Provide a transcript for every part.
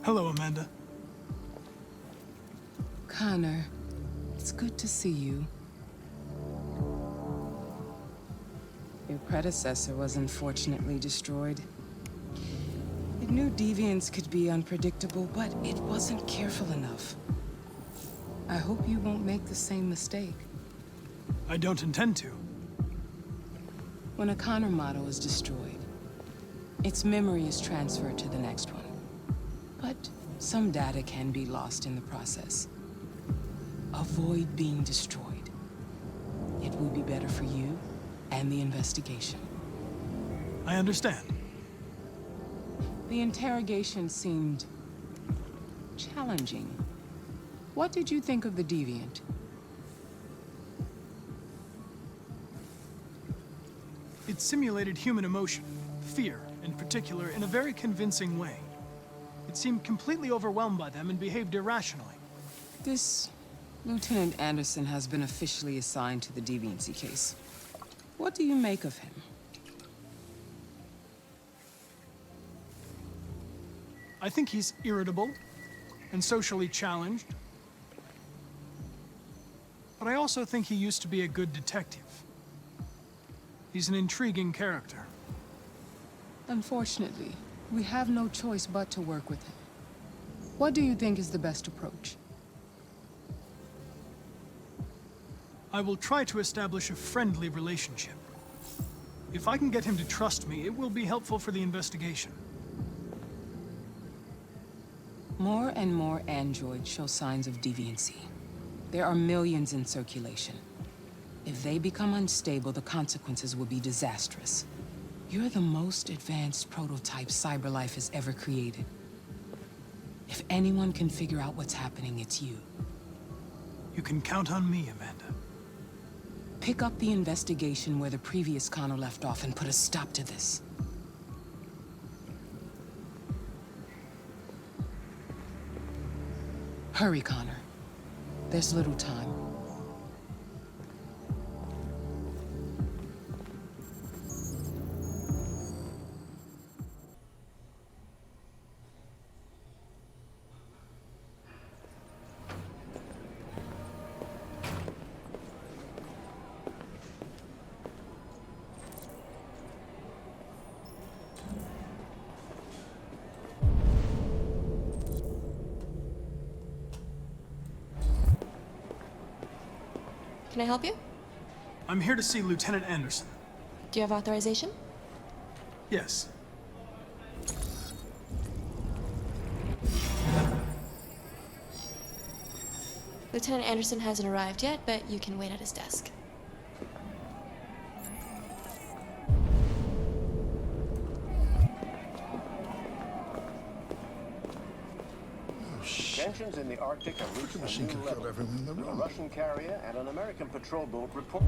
Hello, Amanda. Connor, it's good to see you. Your predecessor was unfortunately destroyed. It knew deviants could be unpredictable, but it wasn't careful enough. I hope you won't make the same mistake. I don't intend to. When a Connor model is destroyed, its memory is transferred to the next one. But some data can be lost in the process. Avoid being destroyed. It will be better for you and the investigation. I understand. The interrogation seemed challenging. What did you think of the deviant? It simulated human emotion, fear in particular, in a very convincing way. It seemed completely overwhelmed by them and behaved irrationally. This Lieutenant Anderson has been officially assigned to the deviancy case. What do you make of him? I think he's irritable and socially challenged. But I also think he used to be a good detective. He's an intriguing character. Unfortunately, we have no choice but to work with him. What do you think is the best approach? I will try to establish a friendly relationship. If I can get him to trust me, it will be helpful for the investigation. More and more androids show signs of deviancy. There are millions in circulation. If they become unstable, the consequences will be disastrous. You're the most advanced prototype CyberLife has ever created. If anyone can figure out what's happening, it's you. You can count on me, Amanda. Pick up the investigation where the previous Connor left off and put a stop to this. Hurry, Connor. There's little time. Can I help you? I'm here to see Lieutenant Anderson. Do you have authorization? Yes. Lieutenant Anderson hasn't arrived yet, but you can wait at his desk. Tensions in the Arctic have reached a machine new can level. kill everyone in the A room. Russian carrier and an American patrol boat reported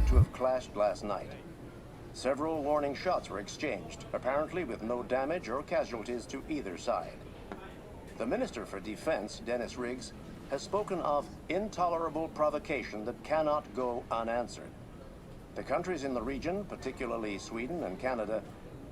to have clashed last night. Several warning shots were exchanged, apparently with no damage or casualties to either side. The Minister for Defense, Dennis Riggs, has spoken of intolerable provocation that cannot go unanswered. The countries in the region, particularly Sweden and Canada,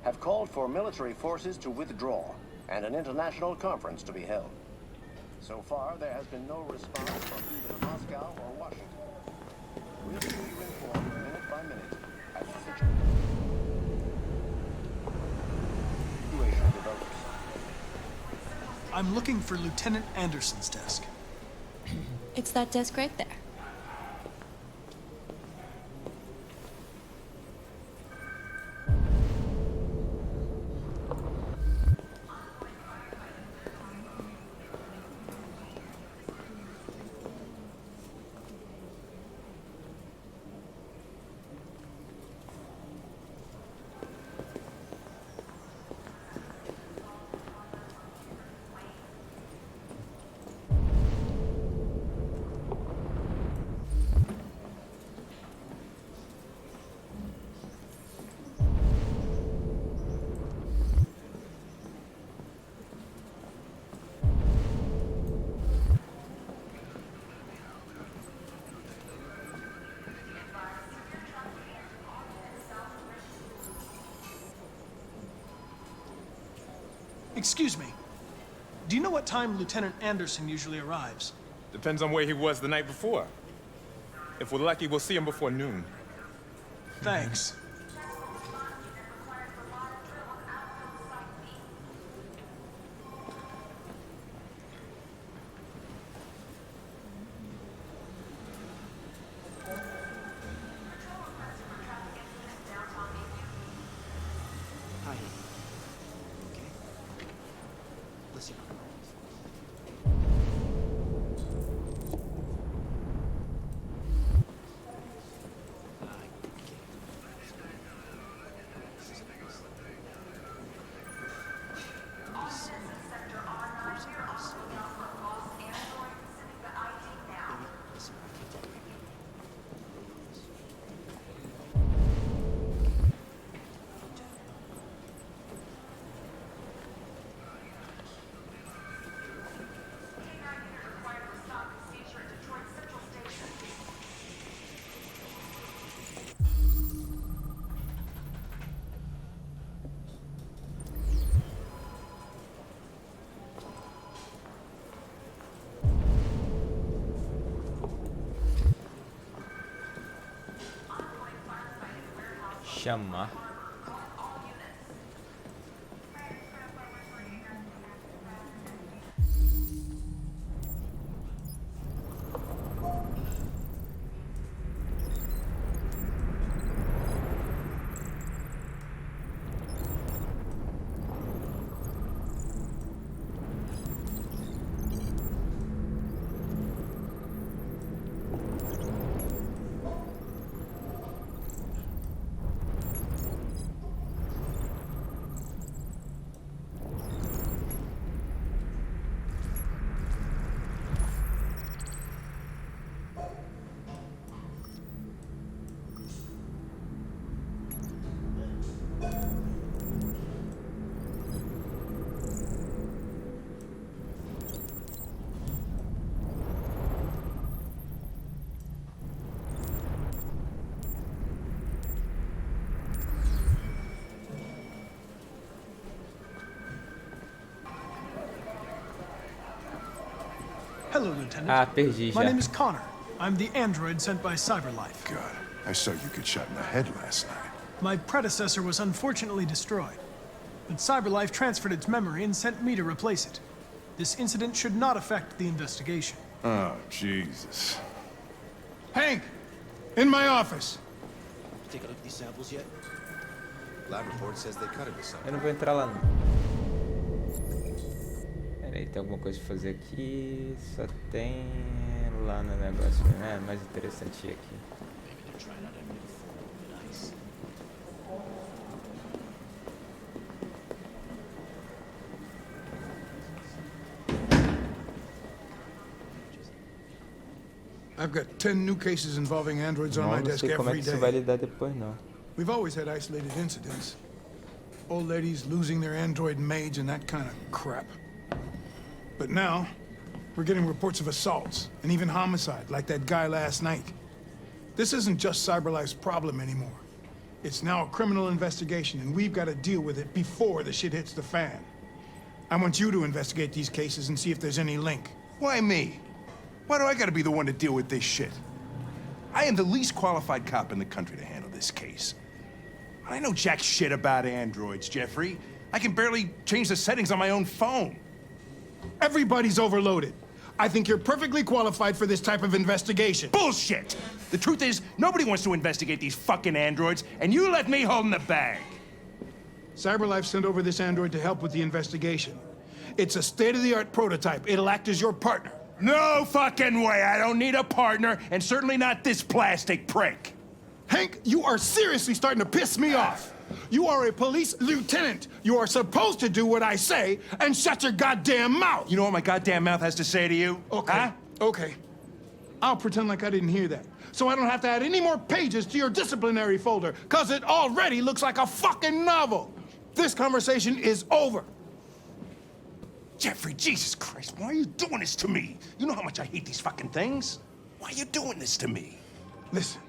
have called for military forces to withdraw and an international conference to be held. So far, there has been no response from either Moscow or Washington. We'll keep you informed minute by minute as the situation develops. I'm looking for Lieutenant Anderson's desk. It's that desk right there. Excuse me. Do you know what time Lieutenant Anderson usually arrives? Depends on where he was the night before. If we're lucky, we'll see him before noon. Thanks. Hi. Okay. Listen. Chamar. Hello, Lieutenant. Ah, perdi My já. name is Connor. I'm the android sent by CyberLife. God, I saw you get shot in the head last night. My predecessor was unfortunately destroyed, but CyberLife transferred its memory and sent me to replace it. This incident should not affect the investigation. Oh, Jesus. Hank! In my office! You take a look at these samples yet? Lab report says they cut it with something. Eu não vou entrar lá não. Pera aí, tem alguma coisa pra fazer aqui? Só tem lá no negócio, né? Mais interessante aqui. Maybe they're trying out a new form of ice. I've got 10 new cases involving androids on my Não, não desk sei como é every que isso vai day. lidar depois não. We've always had isolated incidents. Old ladies losing their android maids and that kind of crap. But now, we're getting reports of assaults and even homicide, like that guy last night. This isn't just CyberLife's problem anymore. It's now a criminal investigation, and we've got to deal with it before the shit hits the fan. I want you to investigate these cases and see if there's any link. Why me? Why do I gotta be the one to deal with this shit? I am the least qualified cop in the country to handle this case. I know jack shit about androids, Jeffrey. I can barely change the settings on my own phone. Everybody's overloaded. I think you're perfectly qualified for this type of investigation. Bullshit! The truth is, nobody wants to investigate these fucking androids, and you let me hold in the bag. CyberLife sent over this android to help with the investigation. It's a state-of-the-art prototype. It'll act as your partner. No fucking way! I don't need a partner, and certainly not this plastic prick. Hank, you are seriously starting to piss me off. You are a police lieutenant. You are supposed to do what I say and shut your goddamn mouth. You know what my goddamn mouth has to say to you? Okay, Huh? okay. I'll pretend like I didn't hear that, so I don't have to add any more pages to your disciplinary folder, because it already looks like a fucking novel. This conversation is over. Jeffrey, Jesus Christ, why are you doing this to me? You know how much I hate these fucking things. Why are you doing this to me? Listen,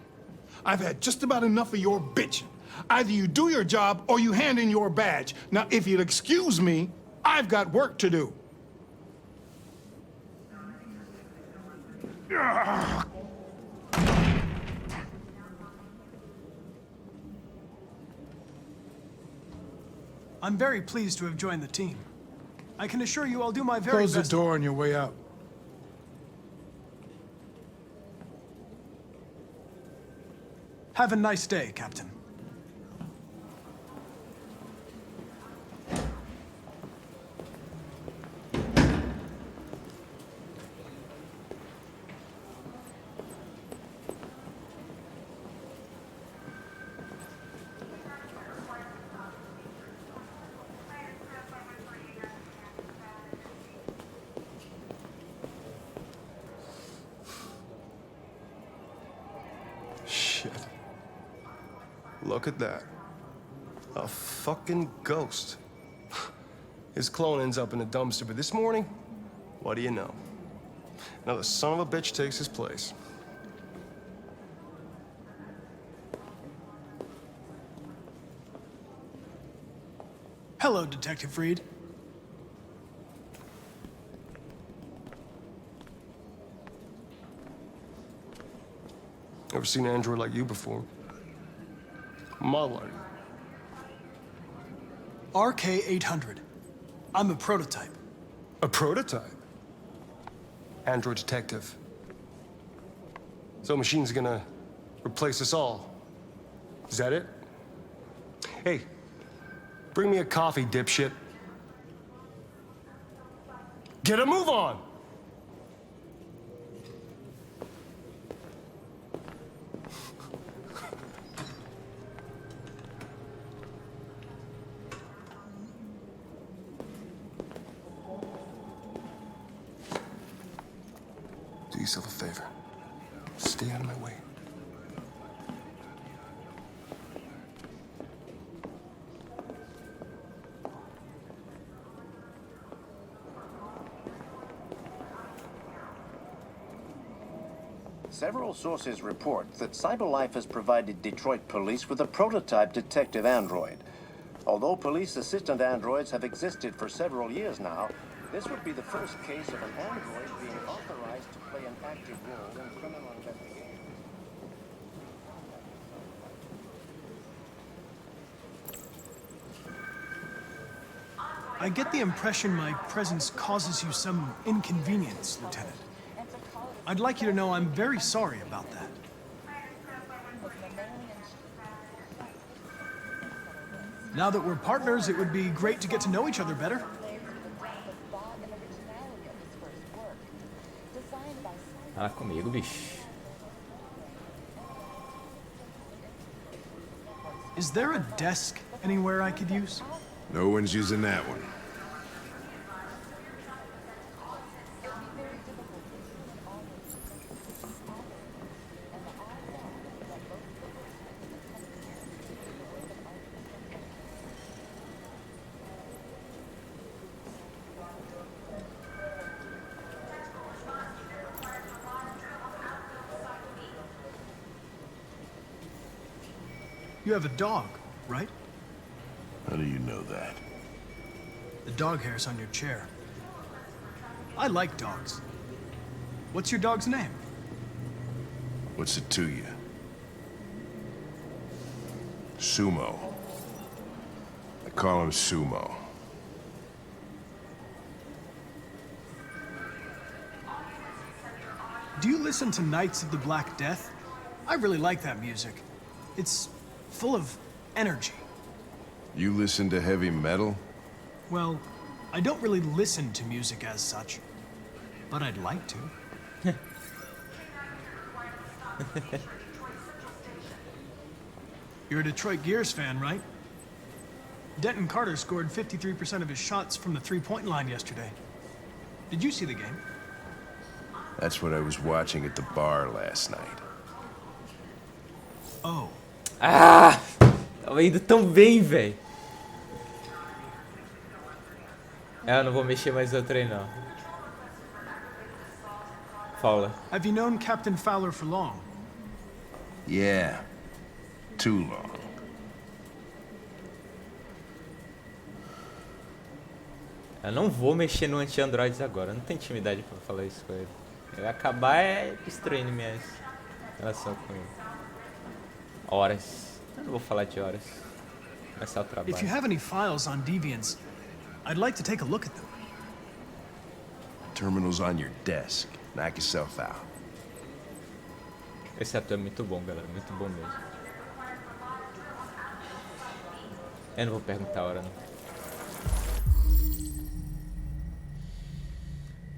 I've had just about enough of your bitching. Either you do your job or you hand in your badge. Now, if you'll excuse me, I I've got work to do. I'm very pleased to have joined the team. I can assure you I'll do my very Close best. the door on your way out. Have a nice day, Captain. Shit. Look at that. A fucking ghost. His clone ends up in a dumpster, but this morning, what do you know? Another son of a bitch takes his place. Hello, Detective Reed. Never seen an android like you before. Model RK-800. I'm a prototype. A prototype? Android detective. So machine's gonna replace us all. Is that it? Hey, bring me a coffee, dipshit. Get a move on! Do yourself a favor. Stay out of my way. Several sources report that CyberLife has provided Detroit police with a prototype detective android. Although police assistant androids have existed for several years now, this would be the first case of an android being authorized to play an active role in criminal investigation. I get the impression my presence causes you some inconvenience, Lieutenant. I'd like you to know I'm very sorry about that. Now that we're partners, it would be great to get to know each other better. Fala comigo, bicho. Is there a desk anywhere I could use? No one's using that one. You have a dog, right? How do you know that? The dog hair's on your chair. I like dogs. What's your dog's name? What's it to you? Sumo. I call him Sumo. Do you listen to Knights of the Black Death? I really like that music. It's full of energy. You listen to heavy metal? Well, I don't really listen to music as such, but I'd like to. You're a Detroit Gears fan, right? Denton Carter scored 53% of his shots from the three-point line yesterday. Did you see the game? That's what I was watching at the bar last night. Oh. Ah! Tava indo tão bem, velho. Eu não vou mexer mais outra aí, não. Fala. Have you known Captain Fowler for long? Yeah. Too long. Eu não vou mexer no anti-androides agora. Eu não tenho intimidade pra falar isso com ele. Ele vai acabar destruindo minhas relações com ele. Horas. Eu não vou falar de horas. Começar o trabalho. If you have any files on deviants, I'd like to take a look at them. Terminal's on your desk. Knock yourself out. Esse ator é muito bom, galera. Muito bom mesmo. Eu não vou perguntar a hora, não.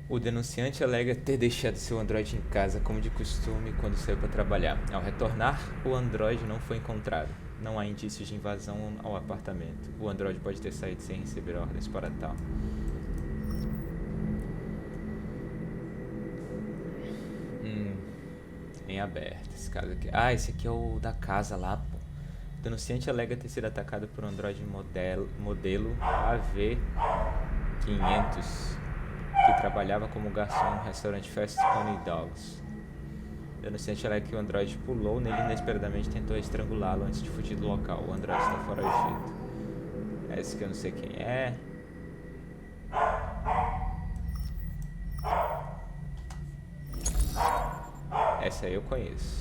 O denunciante alega ter deixado seu androide em casa, como de costume, quando saiu para trabalhar. Ao retornar, o androide não foi encontrado. Não há indícios de invasão ao apartamento. O androide pode ter saído sem receber ordens para tal. Em aberto, esse caso aqui. Ah, esse aqui é o da casa lá, pô. O denunciante alega ter sido atacado por um androide modelo AV500 que trabalhava como garçom no restaurante Fast Pony Dogs. O denunciante alega que o androide pulou nele inesperadamente e tentou estrangulá-lo antes de fugir do local. O androide está foragido. Esse que eu não sei quem é. Essa aí eu conheço.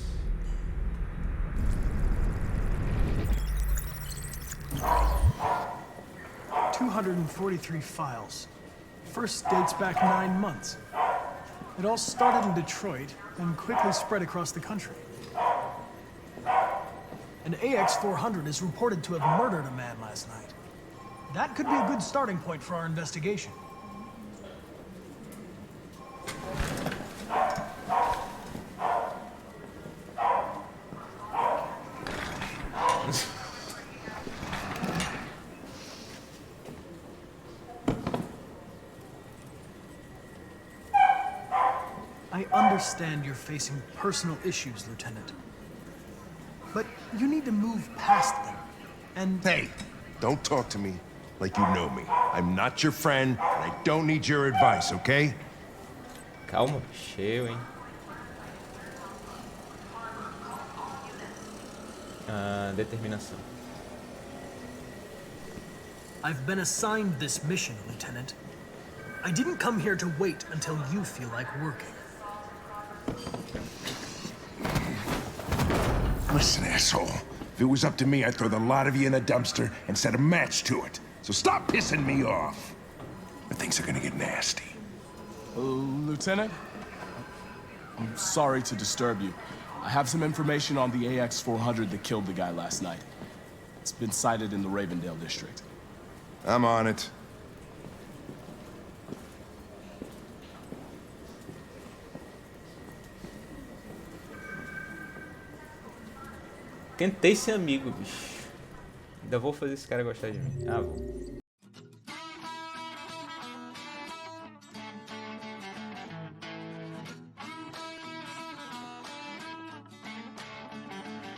$243 files. First dates back 9 months. It all started in Detroit and quickly spread across the country. An AX-400 is reported to have murdered a man last night. That could be a good starting point for our investigation. I understand you're facing personal issues, Lieutenant. But you need to move past them. And Hey, don't talk to me like you know me. I'm not your friend, and I don't need your advice, okay? Calma, cheio, hein? Determinação. I've been assigned this mission, Lieutenant. I didn't come here to wait until you feel like working. Listen, asshole. If it was up to me, I'd throw the lot of you in a dumpster and set a match to it. So stop pissing me off. Or things are gonna get nasty. Lieutenant? I'm sorry to disturb you. I have some information on the AX-400 that killed the guy last night. It's been sighted in the Ravendale district. I'm on it. Tentei ser amigo, bicho. Ainda vou fazer esse cara gostar de mim. Ah, vou.